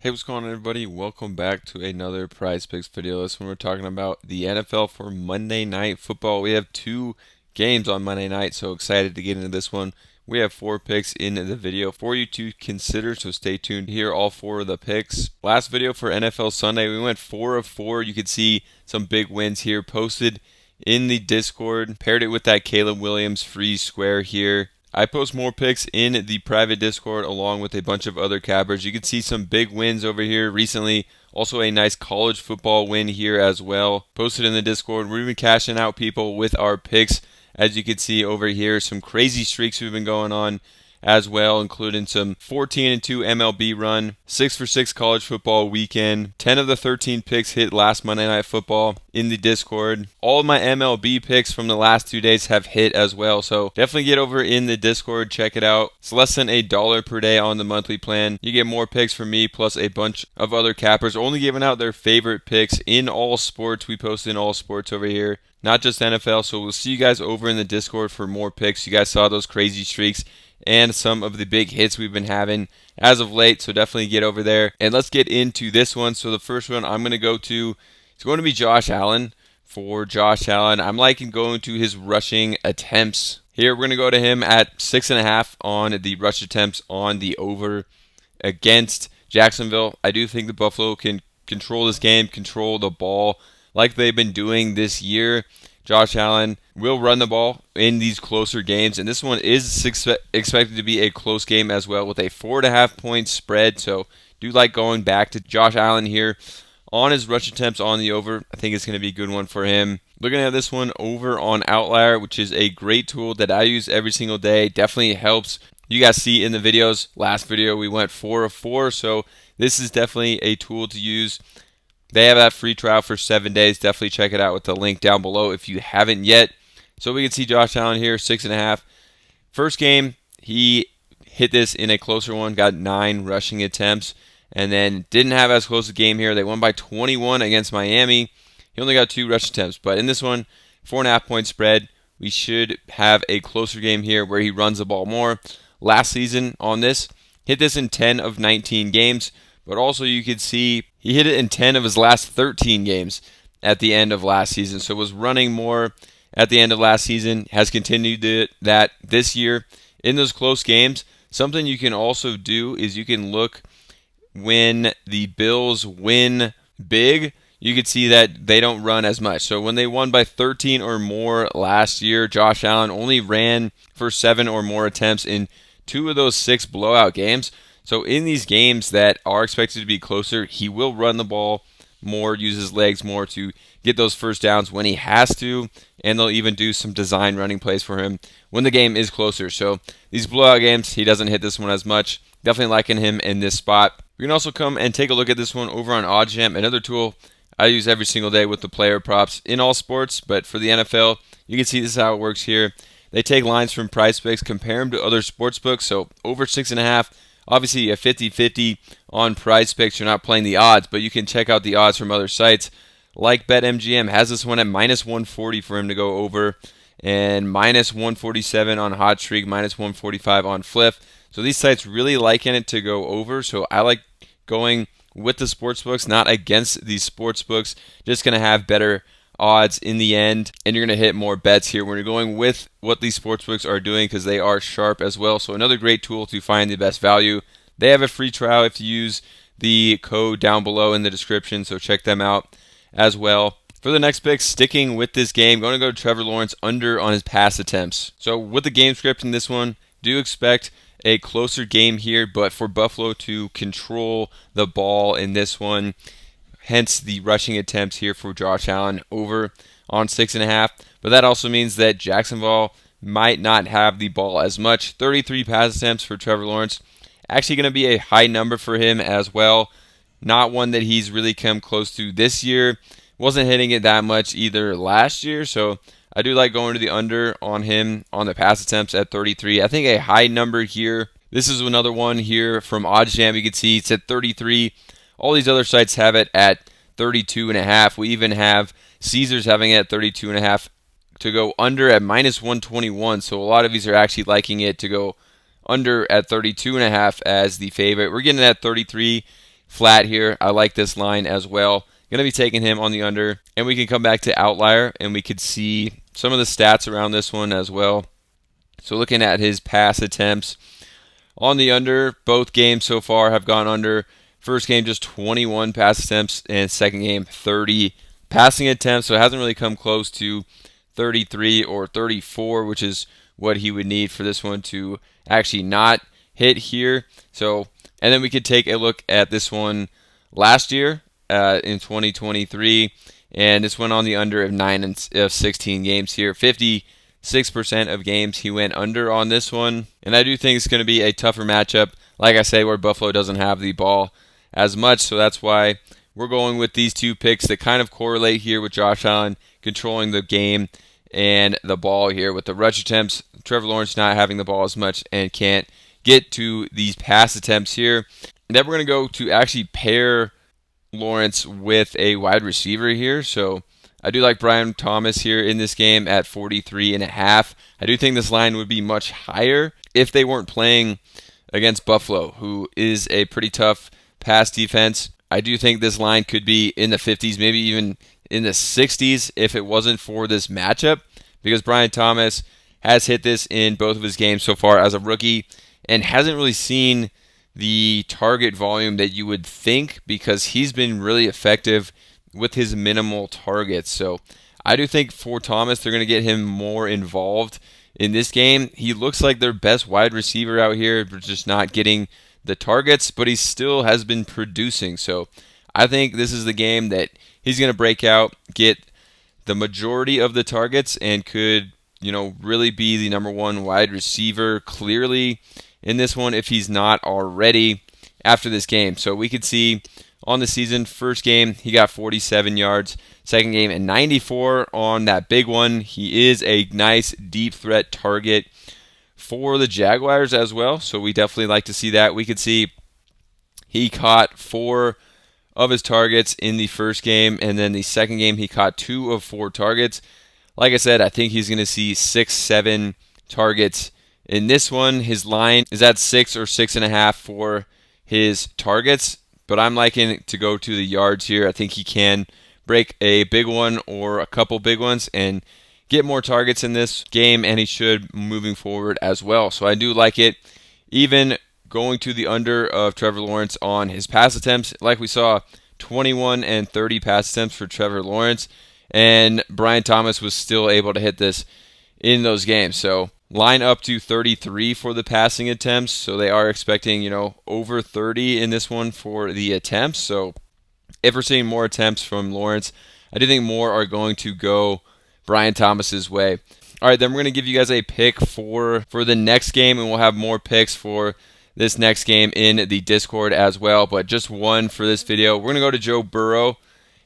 Hey, what's going on, everybody? Welcome back to another Prize Picks video. This one we're talking about the NFL for Monday Night Football. We have two games on Monday night, so excited to get into this one. We have four picks in the video for you to consider, so stay tuned to hear all four of the picks. Last video for NFL Sunday, we went 4 of 4. You can see some big wins here posted in the Discord. Paired it with that Caleb Williams free square here. I post more picks in the private Discord along with a bunch of other cappers. You can see some big wins over here recently. Also a nice college football win here as well. Posted in the Discord. We've been cashing out people with our picks. As you can see over here, some crazy streaks we've been going on as well, including some 14-2 MLB run, 6 for 6 college football weekend. 10 of the 13 picks hit last Monday Night Football in the Discord. All of my MLB picks from the last 2 days have hit as well, so definitely get over in the Discord, check it out. It's less than $1 per day on the monthly plan. You get more picks from me plus a bunch of other cappers, only giving out their favorite picks in all sports. We post in all sports over here, not just NFL. So we'll see you guys over in the Discord for more picks. You guys saw those crazy streaks and some of the big hits we've been having as of late, so definitely get over there. And let's get into this one. So the first one I'm going to go to, it's going to be Josh Allen. For Josh Allen, I'm liking going to his rushing attempts. Here we're going to go to him at 6.5 on the rush attempts on the over against Jacksonville. I do think the Buffalo can control this game, control the ball like they've been doing this year. Josh Allen will run the ball in these closer games, and this one is expected to be a close game as well with a 4.5 point spread. So do like going back to Josh Allen here on his rush attempts on the over. I think it's going to be a good one for him. Looking at this one over on Outlier, which is a great tool that I use every single day. Definitely helps. You guys see in the videos, last video we went 4 of 4, so this is definitely a tool to use. They have that free trial for 7 days. Definitely check it out with the link down below if you haven't yet. So we can see Josh Allen here, 6.5. First game, he hit this in a closer one, got 9 rushing attempts, and then didn't have as close a game here. They won by 21 against Miami. He only got 2 rush attempts, but in this one, 4.5 point spread. We should have a closer game here where he runs the ball more. Last season on this, hit this in 10 of 19 games. But also you could see he hit it in 10 of his last 13 games at the end of last season. So was running more at the end of last season, has continued that this year in those close games. Something you can also do is you can look when the Bills win big. You could see that they don't run as much. So when they won by 13 or more last year, Josh Allen only ran for 7 or more attempts in 2 of those 6 blowout games. So in these games that are expected to be closer, he will run the ball more, use his legs more to get those first downs when he has to, and they'll even do some design running plays for him when the game is closer. So these blowout games, he doesn't hit this one as much. Definitely liking him in this spot. We can also come and take a look at this one over on OddsJam, another tool I use every single day with the player props in all sports, but for the NFL, you can see this is how it works here. They take lines from Prizepicks, compare them to other sports books, so over 6.5. Obviously, a 50-50 on Prizepicks. You're not playing the odds, but you can check out the odds from other sites. Like BetMGM has this one at minus 140 for him to go over, and minus 147 on Hot Streak, minus 145 on Flip. So these sites really liking it to go over. So I like going with the sports books, not against these sports books. Just going to have better odds in the end, and you're going to hit more bets here when you're going with what these sportsbooks are doing because they are sharp as well. So another great tool to find the best value. They have a free trial if you use the code down below in the description, so check them out as well. For the next pick, sticking with this game, going to go to Trevor Lawrence under on his pass attempts. So with the game script in this one, do expect a closer game here, but for Buffalo to control the ball in this one. Hence the rushing attempts here for Josh Allen over on 6.5. But that also means that Jacksonville might not have the ball as much. 33 pass attempts for Trevor Lawrence. Actually going to be a high number for him as well. Not one that he's really come close to this year. Wasn't hitting it that much either last year. So I do like going to the under on him on the pass attempts at 33. I think a high number here. This is another one here from OddsJam. You can see it's at 33. All these other sites have it at 32.5. We even have Caesars having it at 32.5 to go under at minus 121. So a lot of these are actually liking it to go under at 32.5 as the favorite. We're getting at 33. flat here. I like this line as well. Going to be taking him on the under, and we can come back to outlier, and we could see some of the stats around this one as well. So looking at his pass attempts on the under, both games so far have gone under. First game just 21 pass attempts, and second game 30 passing attempts. So it hasn't really come close to 33 or 34, which is what he would need for this one to actually not hit here. So, and then we could take a look at this one last year in 2023, and this went on the under of 9 of 16 games here. 56% of games he went under on this one, and I do think it's going to be a tougher matchup, like I say, where Buffalo doesn't have the ball as much, so that's why we're going with these two picks that kind of correlate here with Josh Allen controlling the game and the ball here. With the rush attempts, Trevor Lawrence not having the ball as much and can't get to these pass attempts here. And then we're going to go to actually pair Lawrence with a wide receiver here. So I do like Brian Thomas here in this game at 43.5. I do think this line would be much higher if they weren't playing against Buffalo, who is a pretty tough pass defense. I do think this line could be in the 50s, maybe even in the 60s if it wasn't for this matchup, because Brian Thomas has hit this in both of his games so far as a rookie and hasn't really seen the target volume that you would think, because he's been really effective with his minimal targets. So I do think for Thomas, they're going to get him more involved in this game. He looks like their best wide receiver out here, but just not getting the targets, but he still has been producing. So I think this is the game that he's going to break out, get the majority of the targets, and could, really be the number one wide receiver clearly in this one if he's not already after this game. So we could see on the season, first game, he got 47 yards. Second game, and 94 on that big one. He is a nice deep threat target for the Jaguars as well, so we definitely like to see that. We could see he caught 4 of his targets in the first game, and then the second game he caught 2 of 4 targets. Like I said, I think he's going to see 6-7 targets in this one. His line is at 6 or 6.5 for his targets, but I'm liking to go to the yards here. I think he can break a big one or a couple big ones and get more targets in this game, and he should moving forward as well. So I do like it. Even going to the under of Trevor Lawrence on his pass attempts, like we saw, 21 and 30 pass attempts for Trevor Lawrence, and Brian Thomas was still able to hit this in those games. So line up to 33 for the passing attempts, so they are expecting, over 30 in this one for the attempts. So if we're seeing more attempts from Lawrence, I do think more are going to go Brian Thomas's way. All right, then we're going to give you guys a pick for the next game, and we'll have more picks for this next game in the Discord as well, but just one for this video. We're going to go to Joe Burrow,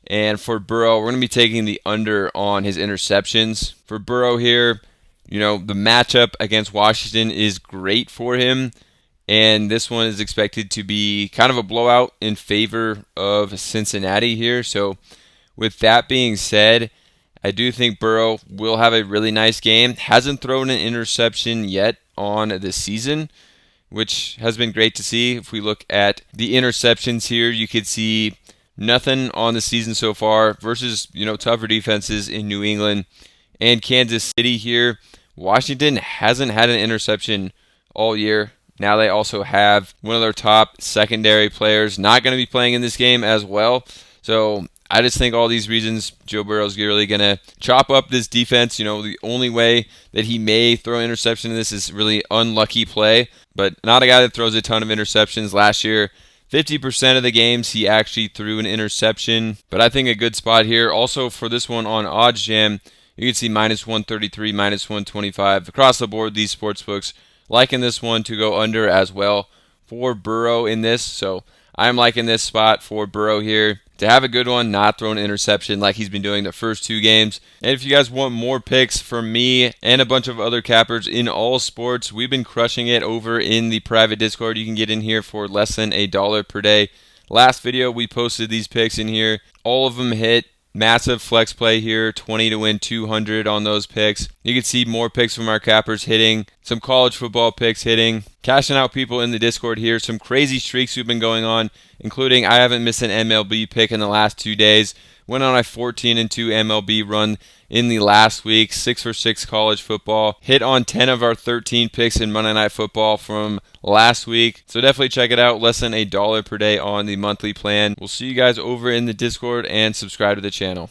and for Burrow, we're going to be taking the under on his interceptions. For Burrow here, the matchup against Washington is great for him, and this one is expected to be kind of a blowout in favor of Cincinnati here. So with that being said, I do think Burrow will have a really nice game. Hasn't thrown an interception yet on the season, which has been great to see. If we look at the interceptions here, you could see nothing on the season so far versus, tougher defenses in New England and Kansas City here. Washington hasn't had an interception all year. Now they also have one of their top secondary players not going to be playing in this game as well. So I just think all these reasons, Joe Burrow's really going to chop up this defense. The only way that he may throw an interception in this is really unlucky play, but not a guy that throws a ton of interceptions. Last year, 50% of the games he actually threw an interception, but I think a good spot here. Also for this one on OddsJam, you can see minus 133, minus 125. Across the board, these sportsbooks liking this one to go under as well for Burrow in this. So I'm liking this spot for Burrow here to have a good one, not throw an interception like he's been doing the first 2 games. And if you guys want more picks from me and a bunch of other cappers in all sports, we've been crushing it over in the private Discord. You can get in here for less than $1 per day. Last video, we posted these picks in here. All of them hit. Massive flex play here, 20 to win 200 on those picks. You can see more picks from our cappers hitting some college football picks hitting, cashing out people in the Discord here. Some crazy streaks we've been going on, including I haven't missed an MLB pick in the last 2 days. Went on a 14-2 MLB run in the last week, 6 for 6 college football. Hit on 10 of our 13 picks in Monday Night Football from last week. So definitely check it out. Less than $1 per day on the monthly plan. We'll see you guys over in the Discord and subscribe to the channel.